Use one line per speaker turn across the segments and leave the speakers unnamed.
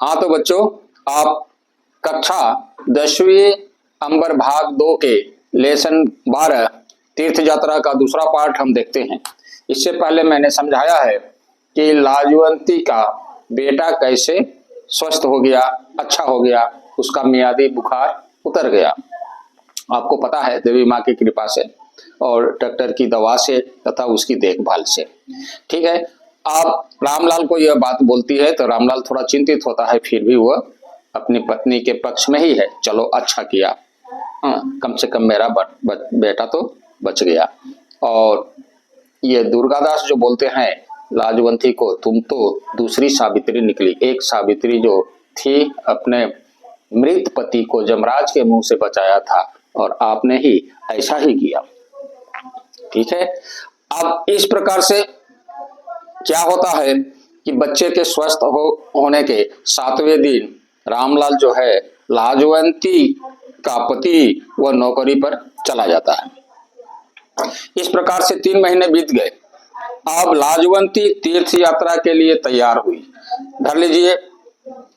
हाँ तो बच्चों, आप कक्षा 10वीं अंबर भाग 2 के लेसन 12 तीर्थ यात्रा का दूसरा पार्ट हम देखते हैं। इससे पहले मैंने समझाया है कि लाजवंती का बेटा कैसे स्वस्थ हो गया, अच्छा हो गया, उसका मियादी बुखार उतर गया। आपको पता है, देवी माँ की कृपा से और डॉक्टर की दवा से तथा उसकी देखभाल से। ठीक है, आप रामलाल को यह बात बोलती है तो रामलाल थोड़ा चिंतित होता है, फिर भी वह अपनी पत्नी के पक्ष में ही है। चलो अच्छा किया, हाँ, कम से कम मेरा बेटा तो बच गया। और ये दुर्गादास जो बोलते हैं लाजवंती को, तुम तो दूसरी सावित्री निकली। एक सावित्री जो थी अपने मृत पति को जमराज के मुंह से बचाया था और आपने ही ऐसा ही किया। ठीक है, अब इस प्रकार से क्या होता है कि बच्चे के स्वस्थ होने के 7वें दिन रामलाल जो है लाजवंती का पति वह नौकरी पर चला जाता है। इस प्रकार से 3 महीने बीत गए। अब लाजवंती तीर्थ यात्रा के लिए तैयार हुई। धर लीजिए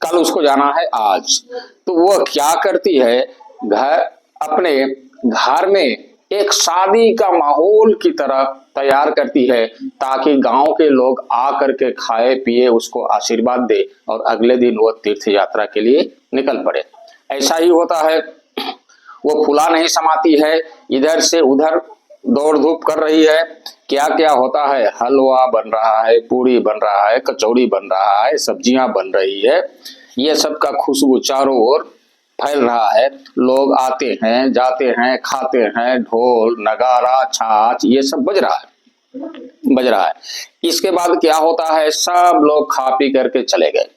कल उसको जाना है आज, तो वह क्या करती है, घर अपने घर में एक शादी का माहौल की तरह तैयार करती है ताकि गांव के लोग आकर के खाए पिए, उसको आशीर्वाद दे और अगले दिन वह तीर्थ यात्रा के लिए निकल पड़े। ऐसा ही होता है, वो फूला नहीं समाती है, इधर से उधर दौड़ धूप कर रही है। क्या क्या होता है, हलवा बन रहा है, पूरी बन रहा है, कचौड़ी बन रहा है, सब्जियां बन रही है, ये सब का खुशबू चारों ओर फैल रहा है। लोग आते हैं, जाते हैं, खाते हैं, ढोल नगारा छाछ ये सब बज रहा है। इसके बाद क्या होता है, सब लोग खा पी करके चले गए।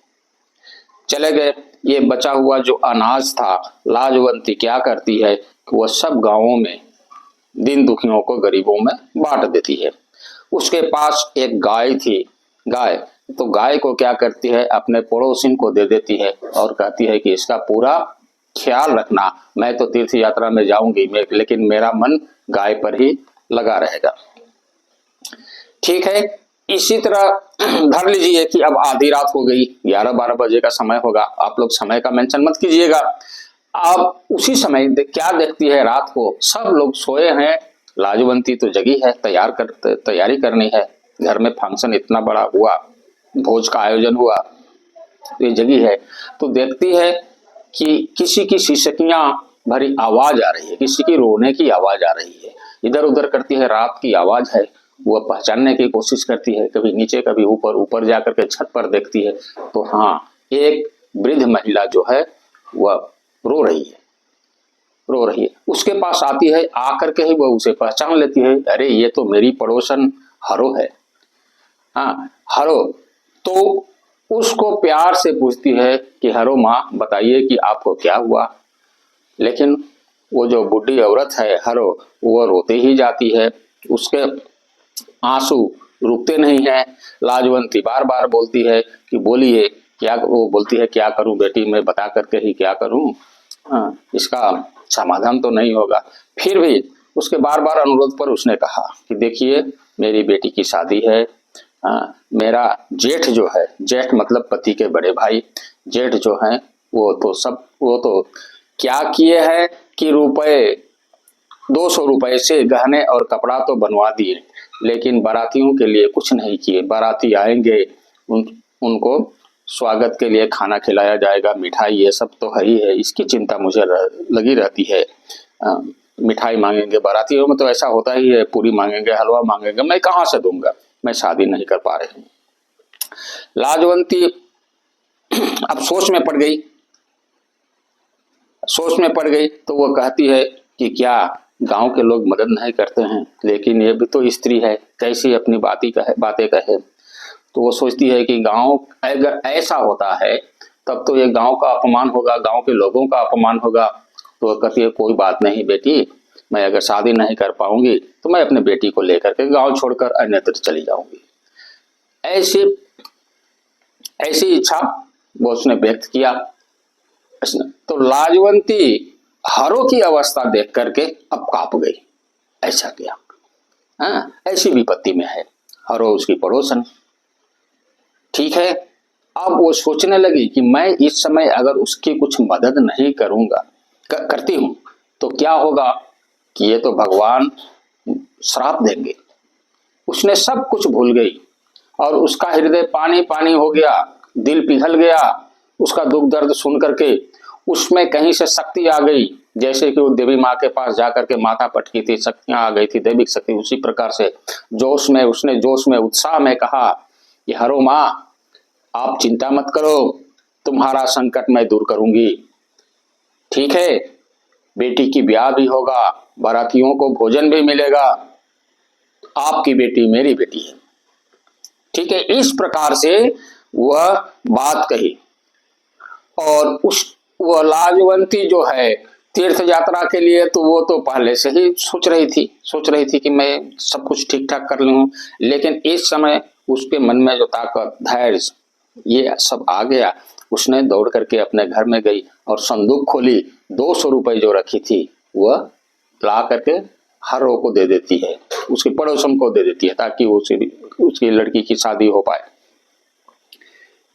ये बचा हुआ जो अनाज था, लाजवंती क्या करती है कि वह सब गांवों में दिन दुखियों को, गरीबों में बांट देती है। उसके पास एक गाय थी, तो गाय को क्या करती है, अपने पड़ोसिन को दे देती है और कहती है कि इसका पूरा ख्याल रखना, मैं तो तीर्थ यात्रा में जाऊंगी लेकिन मेरा मन गाय पर ही लगा रहेगा। ठीक है, इसी तरह धर लीजिए कि अब आधी रात हो गई, 11-12 बजे का समय होगा। आप लोग समय का मेंशन मत कीजिएगा। अब उसी समय क्या देखती है, रात को सब लोग सोए हैं, लाजवंती तो जगी है, तैयारी करनी है। घर में फंक्शन इतना बड़ा हुआ, भोज का आयोजन हुआ, ये जगी है। तो देखती है कि किसी की सिसकियां भरी आवाज आ रही है, किसी की रोने की आवाज आ रही है। इधर उधर करती है, रात की आवाज है, वह पहचानने की कोशिश करती है, कभी नीचे कभी ऊपर जाकर के छत पर देखती है तो हाँ, एक वृद्ध महिला जो है वह रो रही है। उसके पास आती है, आकर के ही वह उसे पहचान लेती है, अरे ये तो मेरी पड़ोसन हरो है। हाँ, हरो। तो उसको प्यार से पूछती है कि हरो माँ बताइए कि आपको क्या हुआ। लेकिन वो जो बुढ़ी औरत है हरो, वो रोते ही जाती है, उसके आंसू रुकते नहीं है। लाजवंती बार बार बोलती है कि बोलिए क्या, वो बोलती है क्या करूं बेटी, मैं बता करके ही क्या करूं, हाँ, इसका समाधान तो नहीं होगा। फिर भी उसके बार बार अनुरोध पर उसने कहा कि देखिए मेरी बेटी की शादी है, मेरा जेठ जो है, जेठ मतलब पति के बड़े भाई, जेठ जो है वो तो क्या किए हैं कि 200 रुपए से गहने और कपड़ा तो बनवा दिए, लेकिन बारातियों के लिए कुछ नहीं किए। बाराती आएंगे, उनको स्वागत के लिए खाना खिलाया जाएगा, मिठाई ये सब तो है ही है, इसकी चिंता मुझे लगी रहती है। मिठाई मांगेंगे, बारातियों में तो ऐसा होता ही है, पूरी मांगेंगे, हलवा मांगेंगे, मैं कहाँ से दूंगा, मैं शादी नहीं कर पा रही हूँ। लाजवंती अब सोच में पड़ गई तो वो कहती है कि क्या गांव के लोग मदद नहीं करते हैं, लेकिन ये भी तो स्त्री है, कैसी अपनी बातें कहे। तो वो सोचती है कि गांव अगर ऐसा होता है तब तो ये गांव का अपमान होगा, गांव के लोगों का अपमान होगा। तो वो कहती है कोई बात नहीं बेटी, मैं अगर शादी नहीं कर पाऊंगी तो मैं अपने बेटी को लेकर के गांव छोड़कर अन्यत्र चली जाऊंगी। ऐसी इच्छा वो उसने व्यक्त किया। तो लाजवंती हरो की अवस्था देख करके अब कांप गई, ऐसा किया, हाँ, ऐसी विपत्ति में है हरो, उसकी पड़ोसन। ठीक है, अब वो सोचने लगी कि मैं इस समय अगर उसकी कुछ मदद नहीं करूंगा करती हूं तो क्या होगा कि ये तो भगवान श्राप देंगे। उसने सब कुछ भूल गई और उसका हृदय पानी पानी हो गया, दिल पिघल गया उसका दुख दर्द सुन करके। उसमें कहीं से शक्ति आ गई, जैसे कि वो देवी माँ के पास जाकर के माथा पटकी थी, शक्तियां आ गई थी, दैविक शक्ति। उसी प्रकार से उसने जोश में उत्साह में कहा कि हरो माँ, आप चिंता मत करो, तुम्हारा संकट मैं दूर करूंगी। ठीक है, बेटी की ब्याह भी होगा, बारातियों को भोजन भी मिलेगा, आपकी बेटी मेरी बेटी है। ठीक है, इस प्रकार से वह बात कही। और वह लाजवंती जो है तीर्थ यात्रा के लिए, तो वो तो पहले से ही सोच रही थी कि मैं सब कुछ ठीक ठाक कर लूं। लेकिन इस समय उसके मन में जो ताकत, धैर्य, ये सब आ गया। उसने दौड़ करके अपने घर में गई और संदूक खोली। 200 रुपए जो रखी थी वह ला करके हर रो को दे देती है, उसके पड़ोसन को दे देती है, ताकि उसकी लड़की की शादी हो पाए।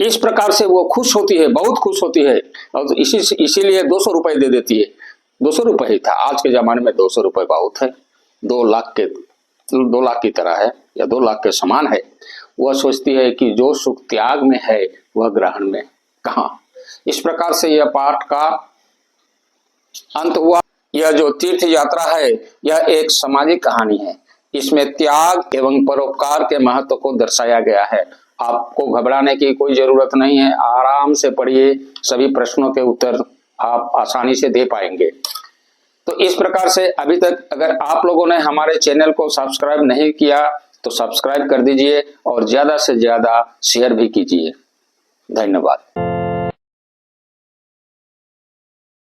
इस प्रकार से वो खुश होती है, बहुत खुश होती है। और इसीलिए 200 रुपए दे देती है। 200 रुपए ही था, आज के जमाने में 200 रुपए बहुत है, 2 लाख की तरह है या 2 लाख के समान है। वह सोचती है कि जो सुख त्याग में है वह ग्रहण में कहाँ। इस प्रकार से यह पाठ का अंत हुआ। यह जो तीर्थ यात्रा है यह एक सामाजिक कहानी है। इसमें त्याग एवं परोपकार के महत्व को दर्शाया गया है। आपको घबराने की कोई जरूरत नहीं है, आराम से पढ़िए, सभी प्रश्नों के उत्तर आप आसानी से दे पाएंगे। तो इस प्रकार से अभी तक अगर आप लोगों ने हमारे चैनल को सब्सक्राइब नहीं किया तो सब्सक्राइब कर दीजिए और ज्यादा से ज्यादा शेयर भी कीजिए। धन्यवाद।